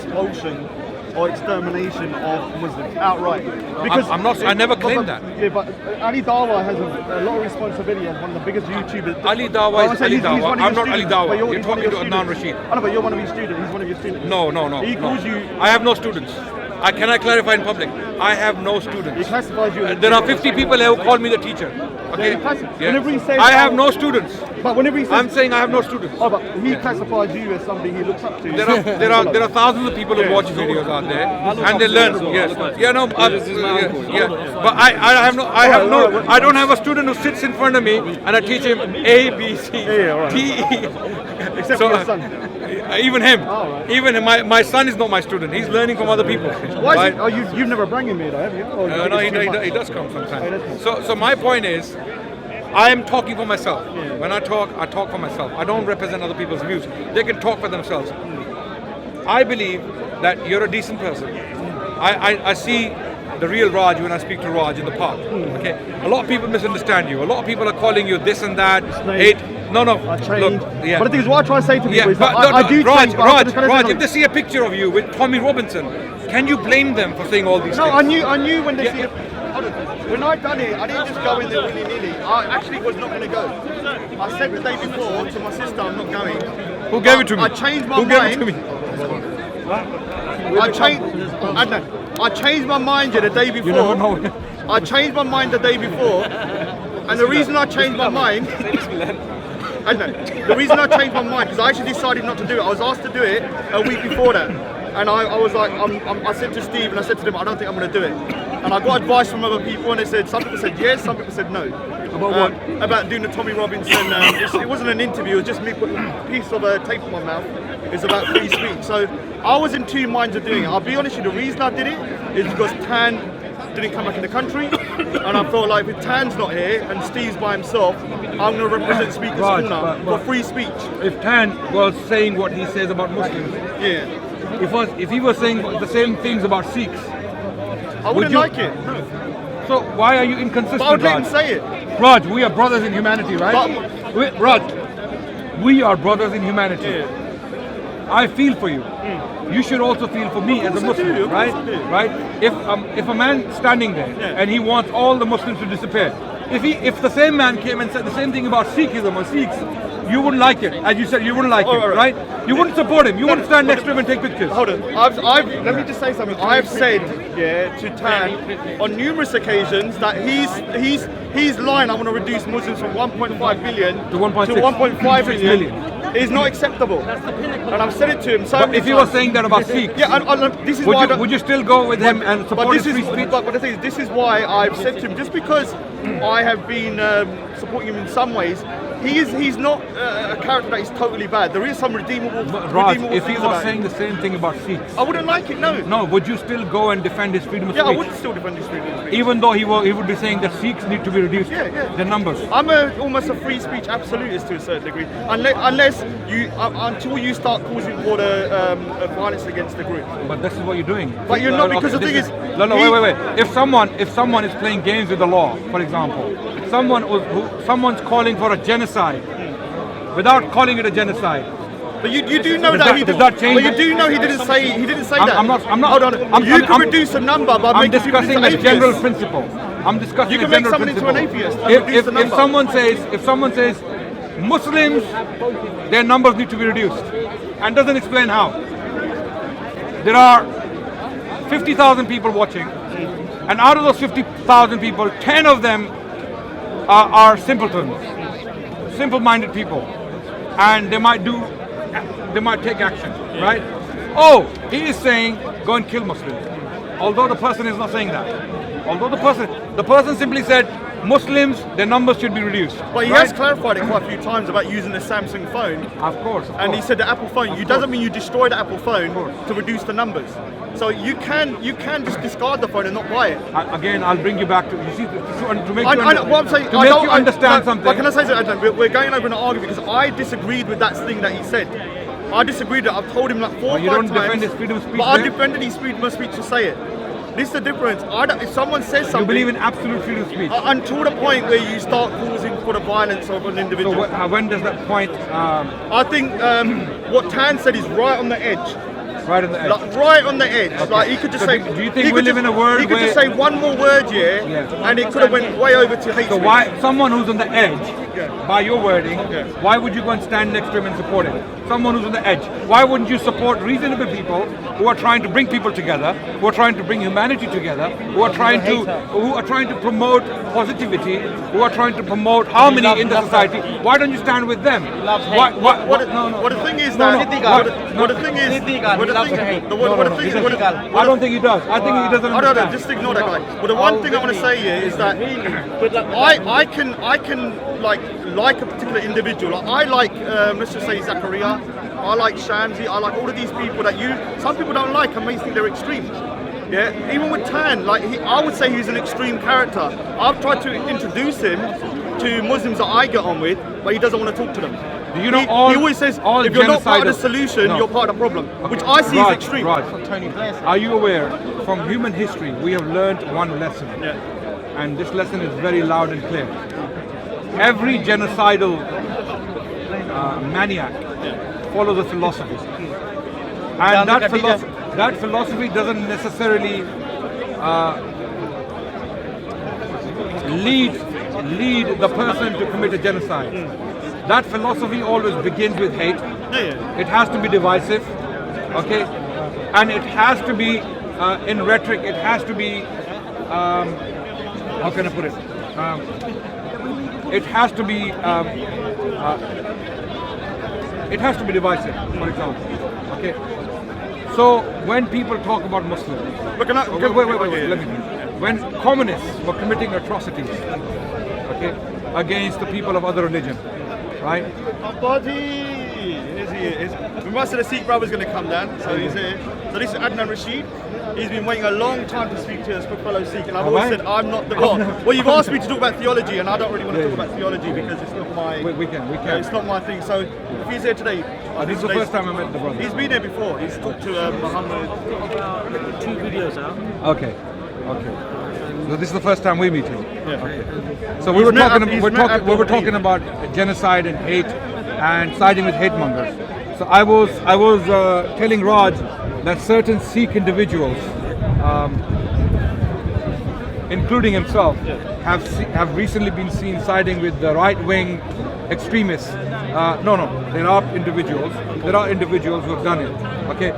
expulsion or extermination of Muslims outright. Because I never claimed that. Yeah, but Ali Dawah has a lot of responsibility as one of the biggest YouTubers. Ali Dawah is Ali Dawah. I'm not Ali Dawah. You're He's one talking of to your Adnan students. Rashid. I know, but you're one of his students. He's one of your students. No. He calls you. I have no students. Can I clarify in public? I have no students. He classifies you. There are 50 people here who call me the teacher. Okay. Yeah. Whenever he says, I have no students. But whenever he says, I'm saying I have no students. oh, but he classifies you as somebody he looks up to. There are thousands of people who watch videos out there, and they learn. Yes. Yeah. No. Yeah. But I don't have a student who sits in front of me and I teach him A, B, C, D, E. Except for your son. Even him. Even him. My son is not my student. He's learning from other people. Why is it? Oh, you've never brought him here, though, have you? No, he does come sometimes. So my point is, I am talking for myself. When I talk for myself. I don't represent other people's views. They can talk for themselves. I believe that you're a decent person. I see the real Raj when I speak to Raj in the park. Okay, a lot of people misunderstand you. A lot of people are calling you this and that. Hate. No. Look, yeah. But the thing is, what I try to say to people is that but I do change. Raj, if they see a picture of you with Tommy Robinson, can you blame them for saying all these things? No, I knew when they see it. When I done it, I didn't just go in there willy-nilly. I actually was not going to go. I said the day before to my sister, I'm not going. Who gave it to me? I changed my mind. Who gave it to me? I changed my mind the day before. You never know. I changed my mind the day before, and the reason I changed my mind, the reason I changed my mind because I actually decided not to do it. I was asked to do it a week before that, and I was like, I said to Steve and I said to them, I don't think I'm going to do it. And I got advice from other people, and they said some people said yes, some people said no. About what? About doing the Tommy Robinson. It wasn't an interview. It was just me putting a piece of tape in my mouth. It's about free speech. So I was in two minds of doing it. I'll be honest with you. The reason I did it is because Tan didn't come back in the country, and I felt like if Tan's not here and Steve's by himself, I'm going to represent Speaker's Corner for free speech. If Tan was saying what he says about Muslims, if he was saying the same things about Sikhs, I wouldn't like it. So why are you inconsistent? But I would let him say it. Raj, we are brothers in humanity, right? Raj, we are brothers in humanity. I feel for you. You should also feel for me as a Muslim, right? Right? If a man standing there and he wants all the Muslims to disappear, if the same man came and said the same thing about Sikhism or Sikhs, you wouldn't like it. As you said, you wouldn't like it, right? You wouldn't support him. You wouldn't stand next to him and take pictures. Hold on. Let me just say something. I've said to Tan on numerous occasions that he's lying. I want to reduce Muslims from 1.5 billion to 1.5 billion. Is not acceptable, and I've said it to him. So but if he was saying that about Sikhs, this is why. Would you still go with him and support his free speech? But the thing is, this is why I've said to him. Just because I have been supporting him in some ways, he's not a character that is totally bad. There is some redeemable. Raj, if he was saying the same thing about Sikhs, I wouldn't like it. No. No, would you still go and defend his freedom of speech? Yeah, I would still defend his freedom of speech. Even though he would be saying that Sikhs need to be reduced. The numbers. I'm almost a free speech absolutist to a certain degree, unless you until you start causing more violence against the group. But this is what you're doing. But you're not, because the thing is. No, wait. If someone is playing games with the law, for example, someone's calling for a genocide without calling it a genocide. But you do know that he did. But you do know he didn't say that. I'm not. Hold on. You can reduce a number by making people into discussing a general principle. I'm discussing a general principle. You can make someone into an atheist. If someone says Muslims, their numbers need to be reduced, and doesn't explain how. There are 50,000 people watching, and out of those 50,000 people, 10 of them are simpletons, simple-minded people, and they might take action, right? Oh, he is saying go and kill Muslims, although the person is not saying that. Although the person simply said Muslims, their numbers should be reduced. But he has clarified it quite a few times about using the Samsung phone. Of course. And he said the Apple phone. Doesn't mean you destroy the Apple phone to reduce the numbers. So you can just discard the phone and not buy it. Again, I'll bring you back to make you understand something. But can I say something? We're going over an argument because I disagreed with that thing that he said. I disagreed. I've told him like 4 or 5 times. You don't defend his freedom of speech. But I defended his freedom of speech to say it. This is the difference. If someone says something, you believe in absolute freedom of speech until the point where you start causing for the violence of an individual. So when does that point? I think what Tan said is right on the edge. Right on the edge. Like, right on the edge. Okay. Like he could just So say. do you think he we could live just- in a world He could just where- say one more word, and it could have went way over to hate So speech. why someone who's on the edge, Yeah. by your wording, Yeah. why would you go and stand next to him and support him? Someone who's on the edge. Why wouldn't you support reasonable people who are trying to bring people together, who are trying to bring humanity together, who are trying to promote positivity, who are trying to promote harmony in the society? Why don't you stand with them? Why, What the thing is that what the thing is what the thing what the thing is what the- I don't think he does. I think he doesn't I don't know, understand. just ignore that guy. But the one thing I want to say here is that I can like a particular individual. Like, I like let's just say Zakaria. I like Shamsi. I like all of these people that some people don't like and may think they're extreme. Yeah, even with Tan, I would say he's an extreme character. I've tried to introduce him to Muslims that I get on with, but he doesn't want to talk to them. Do you know he all- always says, all if you're not part of the genocidal- solution, No. you're part of the problem, which I see as extreme. Raj, are you aware, from human history, we have learned one lesson, Yeah. and this lesson is very loud and clear. Every genocidal maniac follows a philosophy, and that philosophy doesn't necessarily lead the person to commit a genocide. That philosophy always begins with hate. Yeah. It has to be divisive, okay, and it has to be in rhetoric. It has to be how can I put it? It has to be divisive, for example. Okay. So when people talk about Muslims, But can I, wait, let me finish. When communists were committing atrocities, okay, against the people of other religion, right? Buddy! Here he is. We must have the Sikh brother's going to come down, so he's here. So this is Adnan Rashid. He's been waiting a long time to speak to us for fellow Sikh, and I've always said I'm not the God. Well, you've asked me to talk about theology, and I don't really want to talk about theology because it's not my. We can. It's not my thing. So if he's here today, This is the first time I met the brother. He's been here before. He's talked to Muhammad. 2 videos out. Okay. So this is the first time we meet him. Yeah. So we were met talking. Ab- he's We're met talking. We were Abdul talking about genocide and hate, and siding with hate mongers. So I was telling Raj that certain Sikh individuals, including himself, have recently been seen siding with the right-wing extremists. No, there are individuals. There are individuals who have done it. Okay,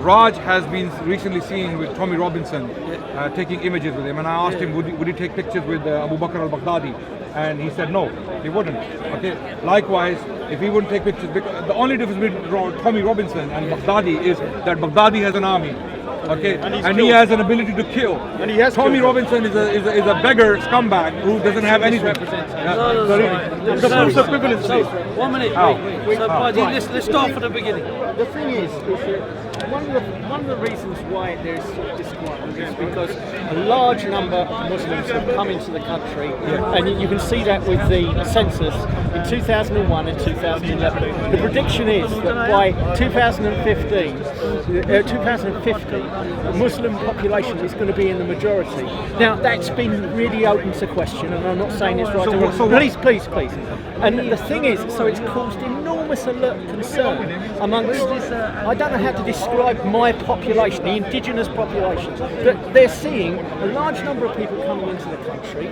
Raj has been recently seen with Tommy Robinson, taking images with him, and I asked him, would he take pictures with Abu Bakr al-Baghdadi? And he said no, he wouldn't. Okay. Likewise, if he wouldn't take pictures, because the only difference between Tommy Robinson and Baghdadi is that Baghdadi has an army. Okay, and he has an ability to kill. And he has Tommy killed. Robinson is a beggar scumbag who doesn't have anything. No, Sorry. It's a false equivalency. So, 1 minute, How? wait. So, How? Buddy, let's start from the beginning. The thing is that one of the reasons why there's disquiet is because a large number of Muslims have come into the country, and you can see that with the census in 2001 and 2011. The prediction is that by 2050, the Muslim population is going to be in the majority. Now, that's been really open to question, and I'm not saying it's right or wrong. Please. And the thing is, so it's caused enormous concern amongst, I don't know how to describe my population, the indigenous population, but they're seeing a large number of people coming into the country,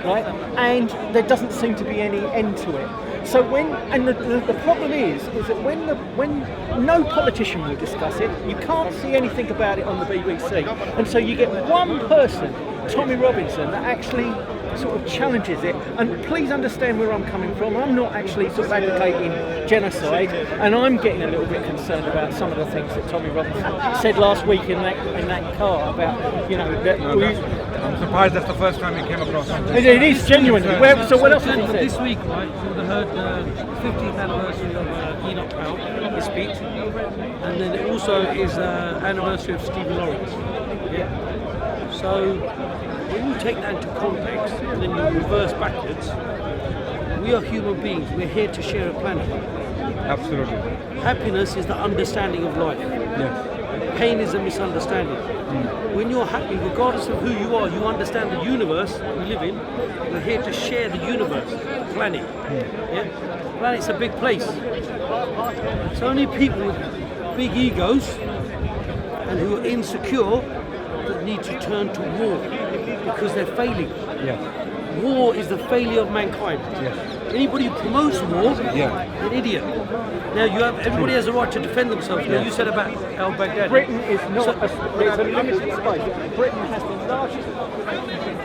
right, and there doesn't seem to be any end to it. So the problem is that when no politician will discuss it, you can't see anything about it on the BBC, and so you get one person, Tommy Robinson, that actually sort of challenges it. And please understand where I'm coming from. I'm not actually sort of advocating genocide, and I'm getting a little bit concerned about some of the things that Tommy Robinson said last week in that car about, that I'm surprised that's the first time he came across something. it is genuinely. So what else has he said? This week, right, we would have heard 50th anniversary of Enoch Powell, his speech, and then it also is anniversary of Stephen Lawrence. Yeah. So when you take that into context and then you reverse backwards, we are human beings. We're here to share a planet. Absolutely. Happiness is the understanding of life. Yes. Pain is a misunderstanding. When you're happy, regardless of who you are, you understand the universe we live in. We're here to share the universe, the planet. Yeah? Planet's a big place. So only people with big egos and who are insecure that need to turn to war because they're failing. Yes. War is the failure of mankind. Yes. Anybody who promotes war, Yeah. an idiot. Now everybody has a right to defend themselves. Now you said about al-Baghdadi. Britain is not there's a limited space. Britain has the largest population.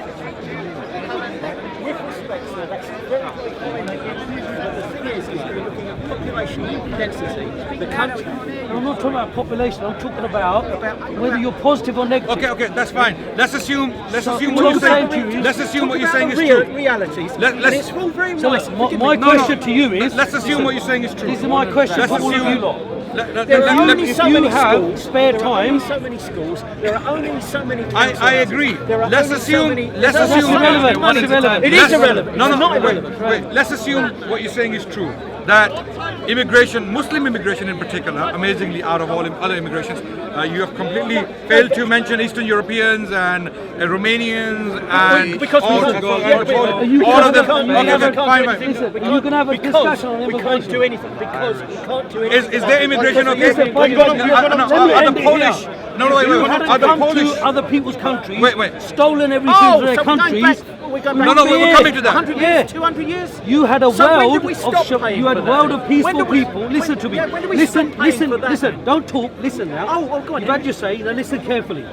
With respect, sir, that's very, very high. But the thing is we're looking at population density. The country. I'm not talking about population. I'm talking about whether you're positive or negative. Okay, that's fine. Let's assume what what I'm you're saying saying. to you is- Let's assume what you're saying is real true. realities. Let's- And it's all very So nice. listen, my question to you is. Let's assume what you're saying is true. This is my question Let's for all of assume. you lot. There are only if so you many have schools. spare There are only time- so many schools. There are only so many. I agree. There are Let's only so assume. many- Let's That's assume. irrelevant. That's irrelevant. It is irrelevant. No, It's not wait, irrelevant. wait. Let's assume what you're saying is true. That immigration, Muslim immigration in particular, amazingly out of all other immigrations, you have completely failed to mention Eastern Europeans and Romanians and Because we all, can't- all You of them. can't- Okay, you fine, can't- fine. Listen, you can have a discussion on we can't immigration. do anything. Because we can't do anything. Is there immigration okay? Listen, Are the let me end it Polish? here. No, wait. You Are hadn't the come Polish? to other people's countries, Wait. stolen everything Oh, from their so countries. we're going back. No, we're coming to that. 100 Yeah. years, 200 years. You had a So when world did we stop paying you had for a that? world of When peaceful did we- people. Listen to me. yeah, when did we Listen, stop paying listen, for that? listen. Don't talk. Listen now. Oh, go on You've then. had your say. Now listen carefully.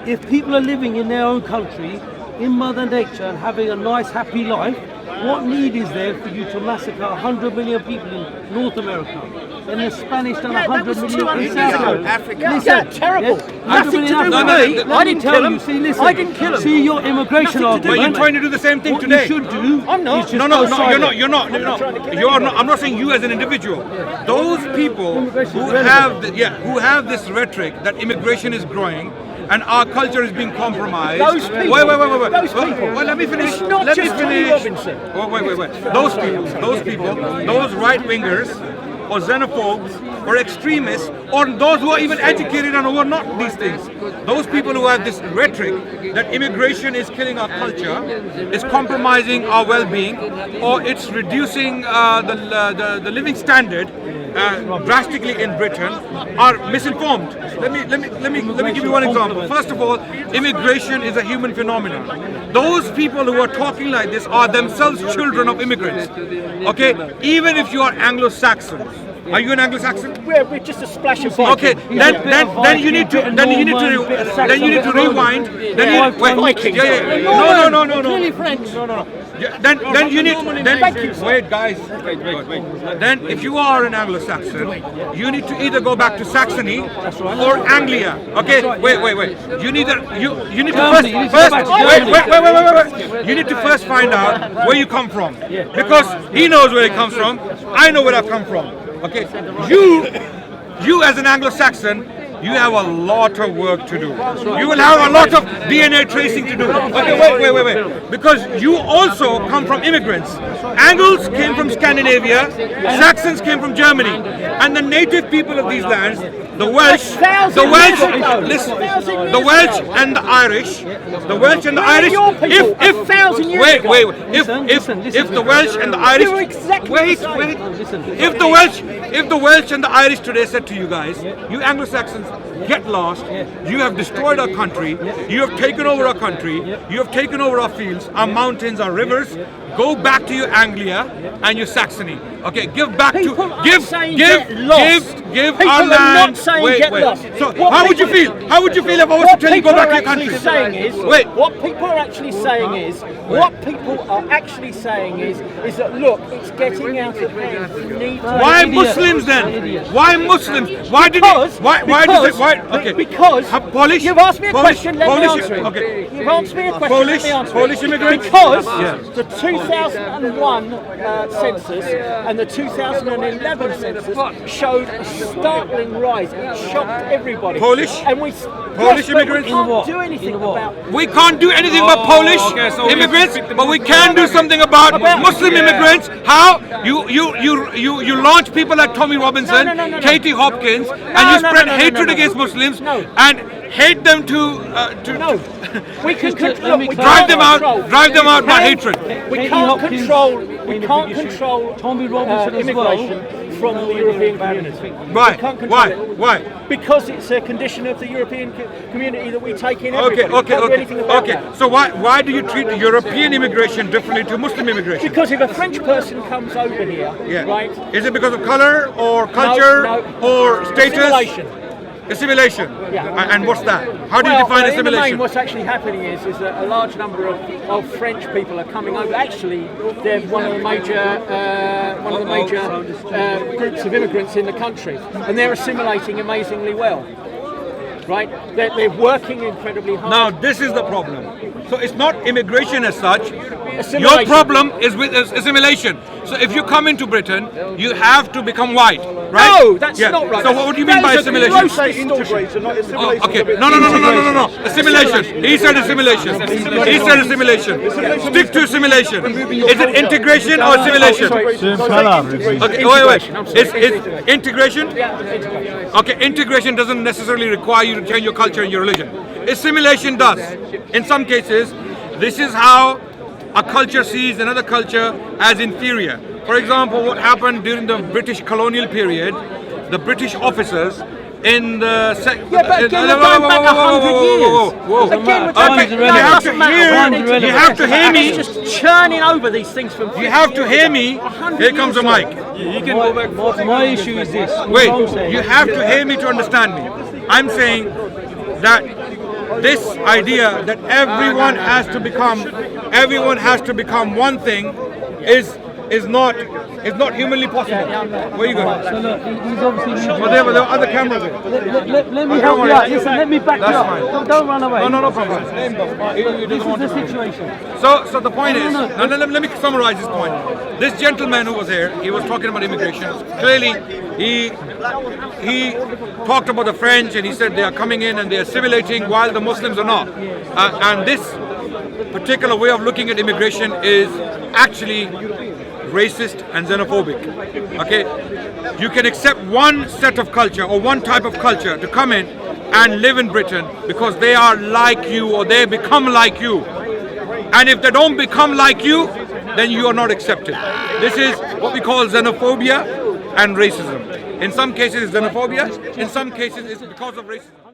If people are living in their own country, in Mother Nature, and having a nice, happy life, what need is there for you to massacre 100 million people in North America? And the Spanish done Yeah, that 100 was million 200 in years South ago. America. Africa. Listen, Yeah, terrible. yeah, Nothing to do with No, me. I didn't tell kill you. him. See, listen. I didn't kill him. See your immigration Nothing to do But argument. you're trying to do the same thing What today. you should do. I'm not. is just No, go you're not. silent. You're not. I'm not saying you as an individual. Those people Immigration who is have, who have this rhetoric that immigration is growing and our culture is being compromised. Those people. Wait. Those people. Well, let me finish. It's not Let me just Tony finish. Robinson. Oh, wait. Those people, those right wingers, or xenophobes, or extremists, or those who are even educated and who are not these things. Those people who have this rhetoric that immigration is killing our culture, is compromising our well-being, or it's reducing the living standard drastically in Britain, are misinformed. Let me give you one example. First of all, immigration is a human phenomenon. Those people who are talking like this are themselves children of immigrants. Okay, even if you are Anglo-Saxon. Are you an Anglo-Saxon? We're just a splash of Viking. Okay, then you need to rewind. Vikings. No. Clearly French. Then you need Thank you, sir. wait, guys. Wait. Then if you are an Anglo-Saxon, you need to either go back to Saxony or Anglia. Okay, wait. You need to Germany, you need to go back to Germany. wait. You need to first find out where you come from, because he knows where he comes from. I know where I've come from. Okay, you as an Anglo-Saxon, you have a lot of work to do. You will have a lot of DNA tracing to do. Okay, wait. Because you also come from immigrants. Angles came from Scandinavia, Saxons came from Germany, and the native people of these lands, the Welsh and the Irish, if the Welsh and the Irish, if the Welsh and the Irish today said to you guys, you Anglo-Saxons, get lost, you have destroyed our country, you have taken over our country, you have taken over our fields, our mountains, our rivers, go back to your Anglia and your Saxony. Okay, give back People to are give saying get lost. give People our are land. not saying get lost. So What how would you people- feel? How would you feel if I was to What tell you go people back are to your actually country? saying is, Wait. what people are actually saying is that look, it's getting out of hand. We need to. Why Idiot. Muslims then? Idiot. Why Muslims? Why did Because, it? Why does it? Why? Okay. Because Polish. you've asked me a Polish- question, let me Polish- answer it. Okay. You've asked me a question, Polish- let me answer Polish it. immigrants? Because Yeah. the 2001 census and the 2011 census showed a startling rise. It shocked everybody. Polish? And we Polish but immigrants? We can't In what? do anything In what? about. We can't do anything about Polish immigrants, but we can do something about Muslim immigrants. How? You launch people like Tommy Robinson, No. Katie Hopkins, and you spread hatred against Muslims and hate them to No, we can Let me drive them out by hatred. We Katie can't Hopkins control. We in the can't biggest- control Tommy Robinson as well. immigration from the European community. Why? We can't control it. Why? Because it's a condition of the European community that we take in Okay, everybody. We can't do anything about okay. that. So why do you treat European immigration differently to Muslim immigration? Because if a French person comes over here, Yeah. right? Is it because of color or culture no. or status? Assimilation. Assimilation. Yeah. And what's that? How do you Well, define in the assimilation? main, what's actually happening is that a large number of French people are coming over. Actually, they're one of the major groups of immigrants in the country, and they're assimilating amazingly well. Right? They're working incredibly hard. Now this is the problem. So it's not immigration as such. Your Assimilation. problem is with assimilation. So if you come into Britain, you have to become white, right? No, that's not right. So what do you mean That by is a assimilation? gross Say distortion. integration, not Oh, assimilation. okay. No. Assimilation. He said assimilation. He said assimilation. Stick to assimilation. Is it integration or assimilation? Okay, wait. Is integration? Okay, integration doesn't necessarily require you to change your culture and your religion. Assimilation does. In some cases, this is how a culture sees another culture as inferior. For example, what happened during the British colonial period, the British officers in the Yeah, but again, we're going back 100 years. Again, we're Okay, talking you have to hear. You have to hear me. It's just churning over these things from. You have to hear me. Here comes the mic. You can go back. My issue is this. Wait, you have to hear me to understand me. I'm saying that this idea that everyone has to become one thing is not humanly possible. Where you going? So look, he's obviously. Well, there were other cameras there. Let me help you out. Listen, let me back you That's up. fine. Don't run away. No problem. This is the situation. So the point is, now let me summarize this point. This gentleman who was here, he was talking about immigration. Clearly, he talked about the French and he said they are coming in and they are assimilating while the Muslims are not. And this particular way of looking at immigration is actually racist and xenophobic. Okay, you can accept one set of culture or one type of culture to come in and live in Britain because they are like you or they become like you. And if they don't become like you, then you are not accepted. This is what we call xenophobia and racism. In some cases it's xenophobia, in some cases it's because of racism.